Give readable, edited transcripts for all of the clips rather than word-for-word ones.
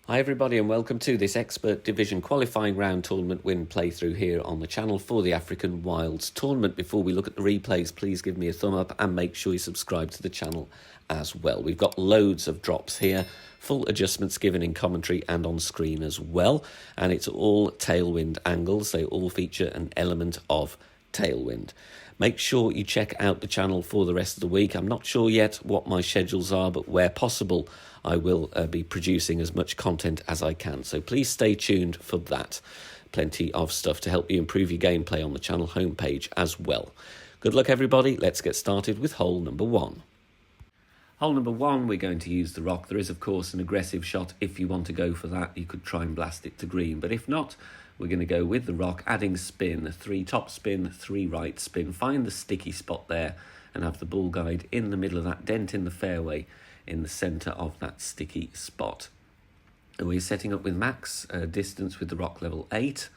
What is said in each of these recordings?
Hi everybody and welcome to this Expert Division qualifying round tournament win playthrough here on the channel for the African Wilds tournament. Before we look at the replays, please give me a thumb up and make sure you subscribe to the channel as well. We've got loads of drops here, full adjustments given in commentary and on screen as well, and it's all tailwind angles. They all feature an element of tailwind. Make sure you check out the channel for the rest of the week. I'm not sure yet what my schedules are, but where possible, I will be producing as much content as I can. So please stay tuned for that. Plenty of stuff to help you improve your gameplay on the channel homepage as well. Good luck, everybody. Let's get started with hole number one. Hole number one, we're going to use the rock. There is, of course, an aggressive shot. If you want to go for that, you could try and blast it to green. But if not, we're going to go with the rock, adding spin, 3 top spin, 3 right spin. Find the sticky spot there and have the ball guide in the middle of that dent in the fairway, in the centre of that sticky spot. And we're setting up with max distance with the rock level 8,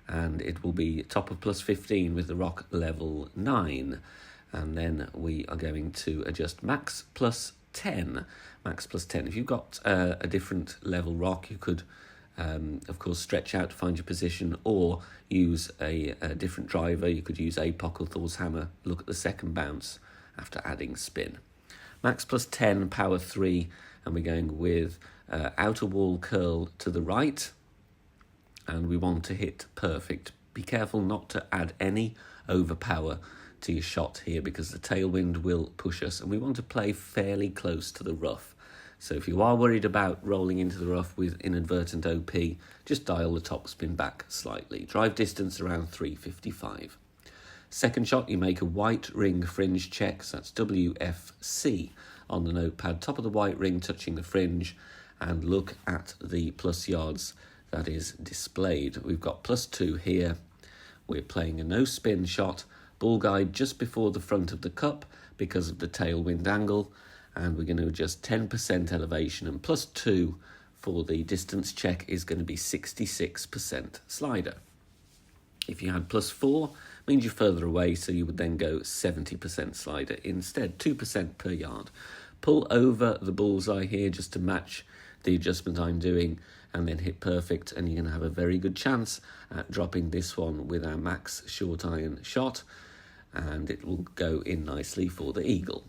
and it will be top of plus 15 with the rock level 9. And then we are going to adjust max plus 10. Max plus 10. If you've got a different level rock, you could of course stretch out to find your position, or use a different driver. You could use APOC or Thor's hammer. Look at the second bounce after adding spin. Max plus 10, power 3, and we're going with outer wall curl to the right, and we want to hit perfect. Be careful not to add any overpower to your shot here, because the tailwind will push us, and we want to play fairly close to the rough. So if you are worried about rolling into the rough with inadvertent OP, just dial the top spin back slightly. Drive distance around 355. Second shot, you make a white ring fringe check, so that's WFC on the notepad. Top of the white ring touching the fringe, and look at the plus yards that is displayed. We've got plus 2 here. We're playing a no spin shot, ball guide just before the front of the cup because of the tailwind angle, and we're going to adjust 10% elevation, and plus 2 for the distance check is going to be 66% slider. If you had plus 4, means you're further away, so you would then go 70% slider instead, 2% per yard. Pull over the bullseye here just to match the adjustment I'm doing, and then hit perfect, and you're going to have a very good chance at dropping this one with our max short iron shot, and it will go in nicely for the eagle.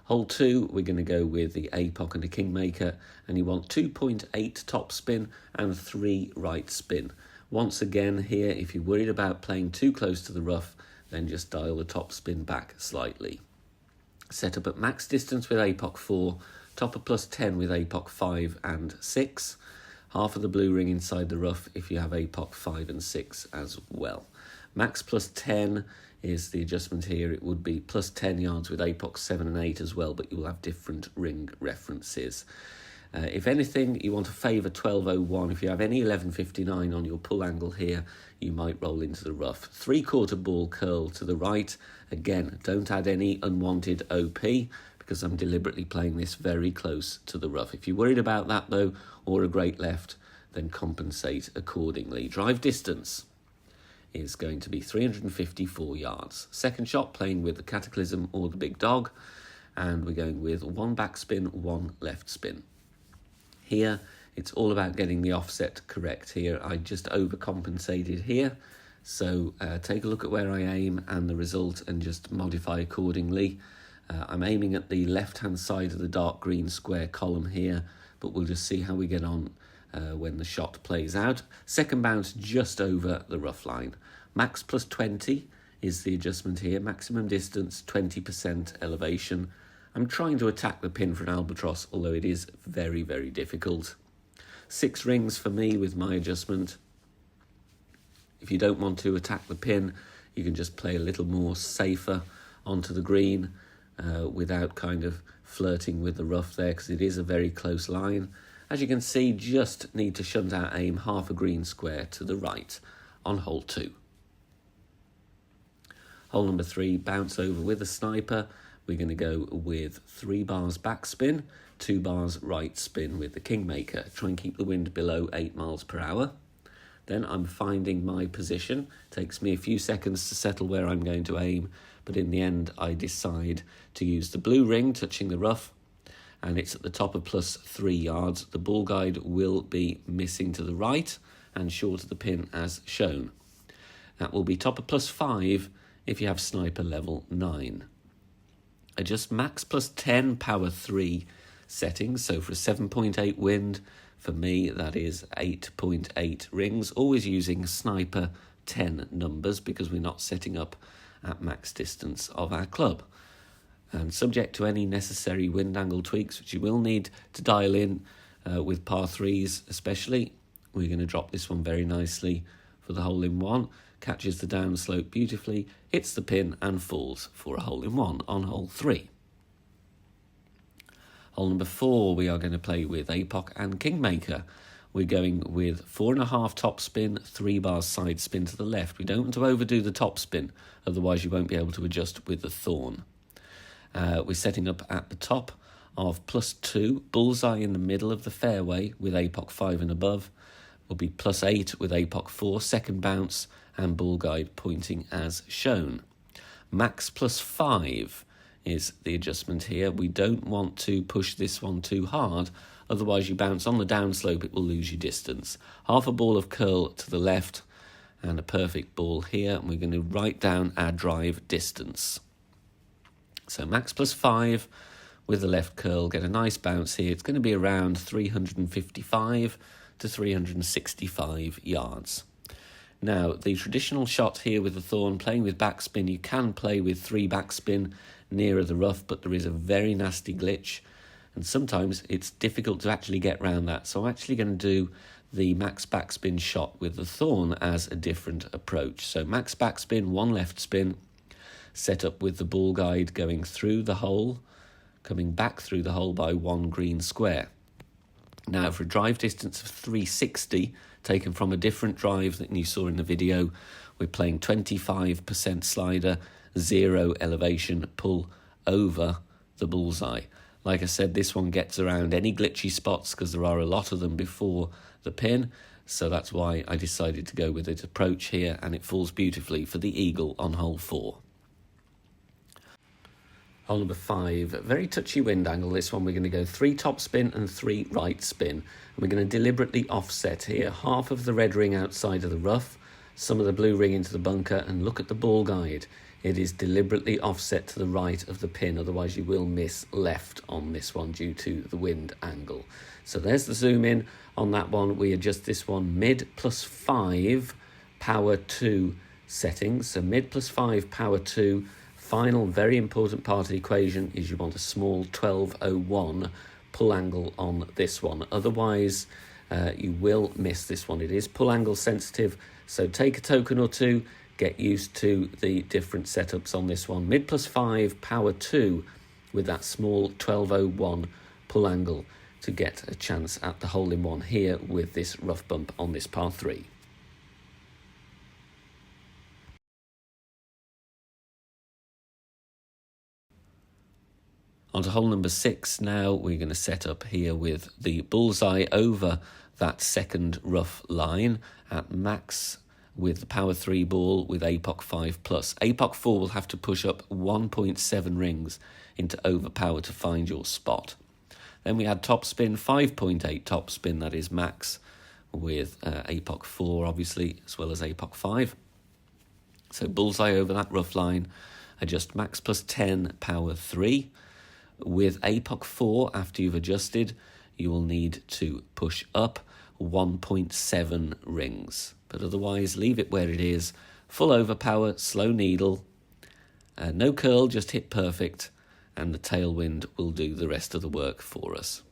Hole 2, we're going to go with the APOC and a Kingmaker, and you want 2.8 top spin and 3 right spin. Once again here, if you're worried about playing too close to the rough, then just dial the top spin back slightly. Set up at max distance with APOC 4, top of plus 10 with APOC 5 and 6. Half of the blue ring inside the rough if you have APOC 5 and 6 as well. Max plus 10 is the adjustment here. It would be plus 10 yards with APOC 7 and 8 as well, but you will have different ring references. If anything, you want to favour 1201. If you have any 1159 on your pull angle here, you might roll into the rough. 3/4 ball curl to the right. Again, don't add any unwanted OP, because I'm deliberately playing this very close to the rough. If you're worried about that though, or a great left, then compensate accordingly. Drive distance is going to be 354 yards. Second shot, playing with the Cataclysm or the Big Dog, and we're going with 1 backspin, 1 left spin. Here, it's all about getting the offset correct here. I just overcompensated here, so take a look at where I aim and the result and just modify accordingly. I'm aiming at the left-hand side of the dark green square column here, but we'll just see how we get on when the shot plays out. Second bounce just over the rough line. Max plus 20 is the adjustment here. Maximum distance, 20% elevation. I'm trying to attack the pin for an albatross, although it is very, very difficult. 6 rings for me with my adjustment. If you don't want to attack the pin, you can just play a little more safer onto the green without kind of flirting with the rough there, because it is a very close line. As you can see, just need to shunt our aim half a green square to the right on hole 2. Hole number 3, bounce over with a sniper. We're going to go with 3 bars backspin, 2 bars right spin with the Kingmaker. Try and keep the wind below 8 miles per hour. Then I'm finding my position. Takes me a few seconds to settle where I'm going to aim, but in the end I decide to use the blue ring touching the rough, and it's at the top of +3 yards. The ball guide will be missing to the right and short of the pin as shown. That will be top of +5 if you have sniper level 9. Adjust max +10 power 3 settings. So for a 7.8 wind, for me that is 8.8 rings, always using sniper 10 numbers because we're not setting up at max distance of our club. And subject to any necessary wind angle tweaks, which you will need to dial in with par 3s especially, we're going to drop this one very nicely for the hole-in-one. Catches the downslope beautifully, hits the pin and falls for a hole-in-one on hole 3. Hole number 4, we are going to play with Apoc and Kingmaker. We're going with 4.5 top spin, 3 bars side spin to the left. We don't want to overdo the top spin, otherwise you won't be able to adjust with the thorn. We're setting up at the top of +2, bullseye in the middle of the fairway with Apoc 5 and above. Will be +8 with Apoc 4, second bounce, and ball guide pointing as shown. Max +5 is the adjustment here. We don't want to push this one too hard, otherwise you bounce on the downslope, it will lose you distance. Half a ball of curl to the left and a perfect ball here, and we're going to write down our drive distance. So max +5 with the left curl, get a nice bounce here. It's going to be around 355 to 365 yards. Now, the traditional shot here with the thorn, playing with backspin, you can play with 3 backspin nearer the rough, but there is a very nasty glitch, and sometimes it's difficult to actually get around that. So I'm actually going to do the max backspin shot with the thorn as a different approach. So max backspin, 1 left spin, set up with the ball guide going through the hole, coming back through the hole by 1 green square. Now, for a drive distance of 360, taken from a different drive that you saw in the video, we're playing 25% slider, 0 elevation, pull over the bullseye. Like I said, this one gets around any glitchy spots because there are a lot of them before the pin, so that's why I decided to go with this approach here, and it falls beautifully for the eagle on hole 4. Hole number 5, very touchy wind angle. This one we're going to go 3 top spin and 3 right spin. And we're going to deliberately offset here. Half of the red ring outside of the rough, some of the blue ring into the bunker, and look at the ball guide. It is deliberately offset to the right of the pin, otherwise you will miss left on this one due to the wind angle. So there's the zoom in on that one. We adjust this one mid +5, power 2 settings. So mid +5, power 2. Final, very important part of the equation is you want a small 1201 pull angle on this one. Otherwise, you will miss this one. It is pull angle sensitive, so take a token or two, get used to the different setups on this one. Mid +5, power 2 with that small 1201 pull angle to get a chance at the hole-in-one here with this rough bump on this par 3. On to hole number 6 now. We're going to set up here with the bullseye over that second rough line at max with the power 3 ball with Apoc 5+. Apoc 4 will have to push up 1.7 rings into overpower to find your spot. Then we had top spin, 5.8 top spin, that is max, with Apoc 4 obviously, as well as Apoc 5. So bullseye over that rough line, adjust max +10, power 3. With Apoc 4, after you've adjusted, you will need to push up 1.7 rings. But otherwise, leave it where it is. Full overpower, slow needle, no curl, just hit perfect, and the tailwind will do the rest of the work for us.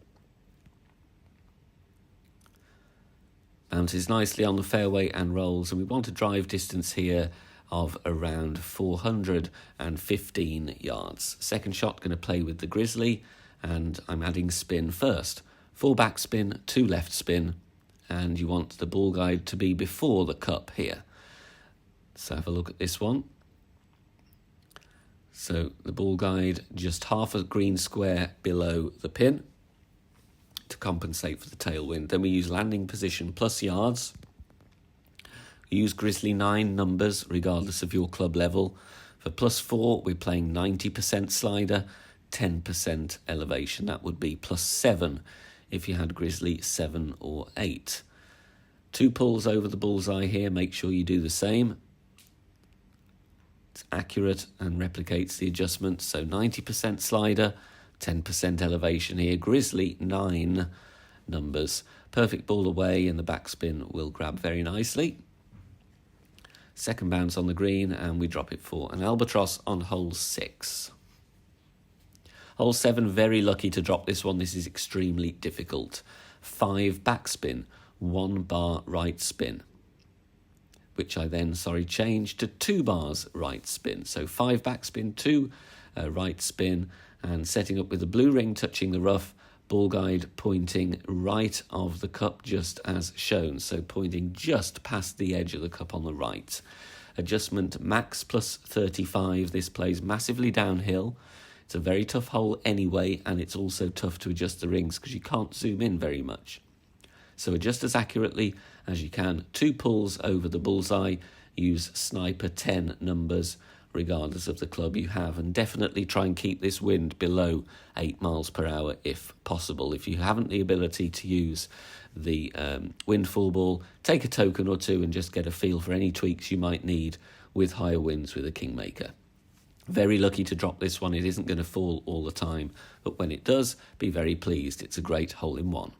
Bounces nicely on the fairway and rolls, and we want a drive distance here of around 415 yards. Second shot, going to play with the Grizzly, and I'm adding spin first. 4 back spin, 2 left spin, and you want the ball guide to be before the cup here. So have a look at this one. So the ball guide just half a green square below the pin to compensate for the tailwind. Then we use landing position plus yards. Use Grizzly 9 numbers regardless of your club level. For +4, we're playing 90% slider, 10% elevation. That would be +7 if you had grizzly 7 or 8. 2 pulls over the bullseye here. Make sure you do the same. It's accurate and replicates the adjustment. So 90% slider, 10% elevation here. Grizzly 9 numbers. Perfect ball away, and the backspin will grab very nicely. Second bounce on the green, and we drop it for an albatross on hole 6. Hole 7, very lucky to drop this one. This is extremely difficult. 5 backspin, 1 bar right spin, which I then, changed to 2 bars right spin. So 5 backspin, 2 right spin, and setting up with the blue ring touching the rough, ball guide pointing right of the cup just as shown, so pointing just past the edge of the cup on the right. Adjustment max +35. This plays massively downhill. It's a very tough hole anyway, and it's also tough to adjust the rings because you can't zoom in very much. So adjust as accurately as you can. 2 pulls over the bullseye. Use sniper 10 numbers regardless of the club you have, and definitely try and keep this wind below 8 miles per hour if possible. If you haven't the ability to use the windfall ball, take a token or 2 and just get a feel for any tweaks you might need with higher winds with a Kingmaker. Very lucky to drop this one. It isn't going to fall all the time, but when it does, be very pleased. It's a great hole-in-one.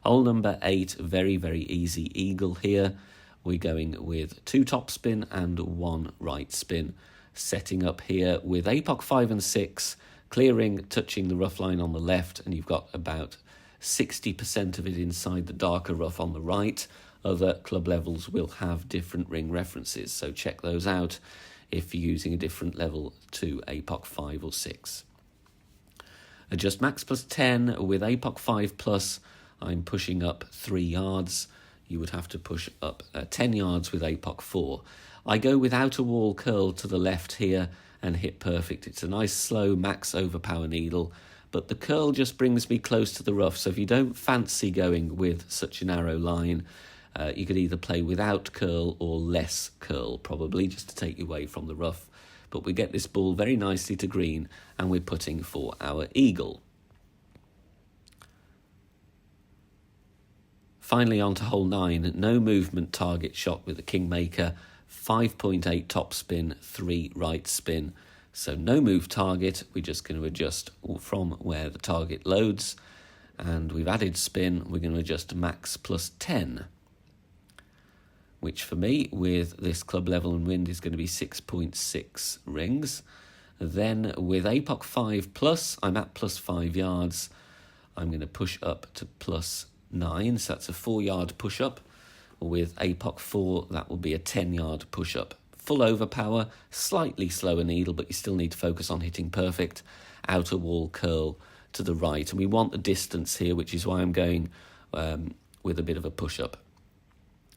Hole number 8, very, very easy eagle here. We're going with 2 topspin and 1 right spin. Setting up here with APOC 5 and 6, clearing, touching the rough line on the left, and you've got about 60% of it inside the darker rough on the right. Other club levels will have different ring references, so check those out if you're using a different level to APOC 5 or 6. Adjust max +10 with APOC 5 plus. I'm pushing up 3 yards. You would have to push up 10 yards with APOC 4. I go with outer wall curl to the left here and hit perfect. It's a nice slow max overpower needle, but the curl just brings me close to the rough. So if you don't fancy going with such a narrow line, you could either play without curl or less curl, probably, just to take you away from the rough. But we get this ball very nicely to green, and we're putting for our eagle. Finally on to hole 9, no movement target shot with the Kingmaker, 5.8 top spin, 3 right spin. So no move target, we're just going to adjust from where the target loads, and we've added spin, we're going to adjust max +10, which for me, with this club level and wind, is going to be 6.6 rings. Then with APOC 5 plus, I'm at +5 yards. I'm going to push up to +9, so that's a 4-yard push-up. With APOC 4, that will be a 10-yard push-up. Full overpower, slightly slower needle, but you still need to focus on hitting perfect. Outer wall curl to the right, and we want the distance here, which is why I'm going with a bit of a push-up.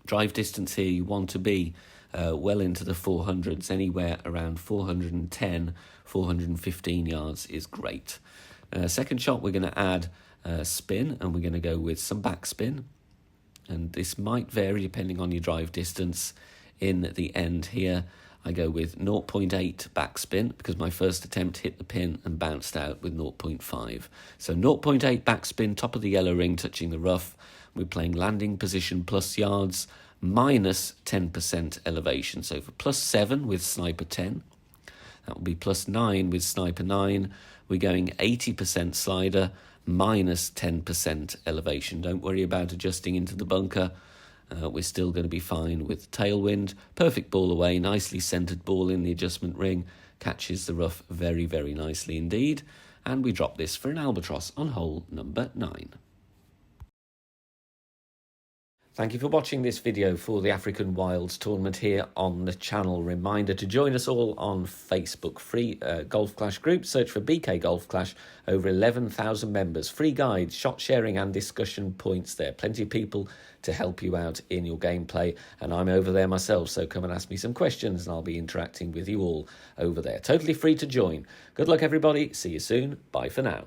Drive distance here, you want to be well into the 400s, anywhere around 410, 415 yards is great. Second shot, we're going to add spin, and we're going to go with some backspin. And this might vary depending on your drive distance. In the end here, I go with 0.8 backspin because my first attempt hit the pin and bounced out with 0.5. So 0.8 backspin, top of the yellow ring touching the rough. We're playing landing position plus yards minus 10% elevation. So for +7 with sniper 10, that will be +9 with sniper 9. We're going 80% slider minus 10% elevation. Don't worry about adjusting into the bunker. We're still going to be fine with tailwind. Perfect ball away, nicely centered ball in the adjustment ring. Catches the rough very, very nicely indeed. And we drop this for an albatross on hole number 9. Thank you for watching this video for the African Wilds tournament here on the channel. Reminder to join us all on Facebook. Free Golf Clash group. Search for BK Golf Clash. Over 11,000 members. Free guides, shot sharing and discussion points there. Plenty of people to help you out in your gameplay. And I'm over there myself, so come and ask me some questions and I'll be interacting with you all over there. Totally free to join. Good luck, everybody. See you soon. Bye for now.